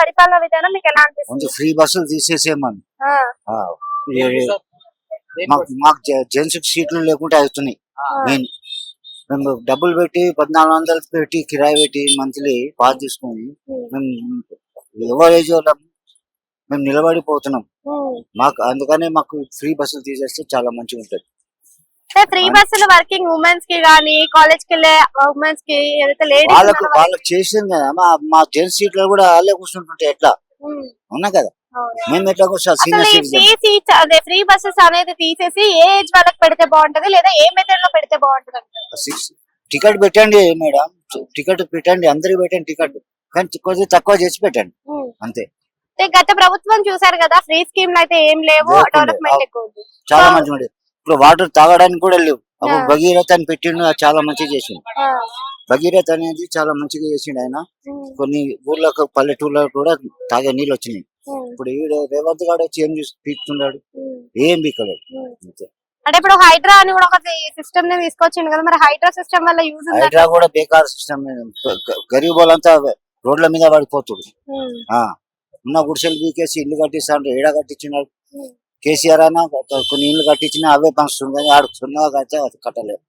పరిపాలన విధానం మీకు ఎలా అనిపిస్తుంది? ఫ్రీ బస్సులు తీసేసేమని ఆ, మాకు జెంట్స్ సీట్లు లేకుంటే అవుతున్నాయి. మెయిన్ మేము డబ్బులు పెట్టి 1400 పెట్టి కిరాయి పెట్టి మంత్లీ పాస్ తీసుకొని మేము ఎవరు ఏజ్ వాళ్ళం మేము నిలబడిపోతున్నాం. మాకు అందుకనే మాకు ఫ్రీ బస్సులు తీసేస్తే చాలా మంచిగా ఉంటది. ఫ్రీ బస్సులు వర్కింగ్ ఉమెన్స్ కి గానీ కాలేజ్ కి వెళ్ళే ఉమెన్స్ కి ఏదైతే వాళ్ళకి చేసింది కదా. మా జెంట్స్ సీట్లు కూడా వాళ్ళే కూర్చుంటుంటే ఎట్లా ఉన్నా కదా, మేము ఎట్లా కూర్చోాలి? సీనియర్ ఫ్రీ బస్సెస్ అనేది తీసేసి ఏ ఏజ్ వాళ్ళకి పెడితే బాగుంటది లేదా ఏ మెథడ్ లో పెడితే బాగుంటది? టికెట్ పెట్టండి మేడం, టికెట్ పెట్టండి, అందరికి పెట్టండి టికెట్, కానీ కొద్దిగా తక్కువ చేసి పెట్టండి అంతే. గత ప్రభుత్వం చూసారు కదా, ఫ్రీ స్కీమ్ అయితే ఏం లేవు, డెవలప్మెంట్ ఎక్కువ ఉంది. చాలా మంచిగా ఉండేది. ఇప్పుడు వాటర్ తాగడానికి కూడా లేవు. అప్పుడు భగీరథ అని పెట్టిండు, చాలా మంచిగా చేసిండు. భగీరథ అనేది చాలా మంచిగా చేసిండు ఆయన. కొన్ని ఊర్లకు పల్లెటూర్లకు కూడా తాగే నీళ్ళు వచ్చినాయి. ఇప్పుడు రేవంత్ గారు వచ్చి ఏం పీకుతున్నాడు? ఏం పీకలేదు. అంటే ఇప్పుడు హైడ్రా అని కూడా ఒక సిస్టమ్ ని తీసుకొచ్చిండు కదా, మరి హైడ్రా సిస్టమ్ వల్ల యూజ్? హైడ్రా కూడా బేకార్ సిస్టమ్. గరీబ్ వాళ్ళంతా రోడ్ల మీద పడిపోతుడు. ఉన్న గుడిసెలు బీకేసి ఇల్లు కట్టిస్తాడు. ఏడా కట్టించినాడు? కేసీఆర్ అయినా కొన్ని ఇల్లు కట్టించినా అవే పంచుతుంది, కానీ ఆడు సున్నా కట్టలేదు.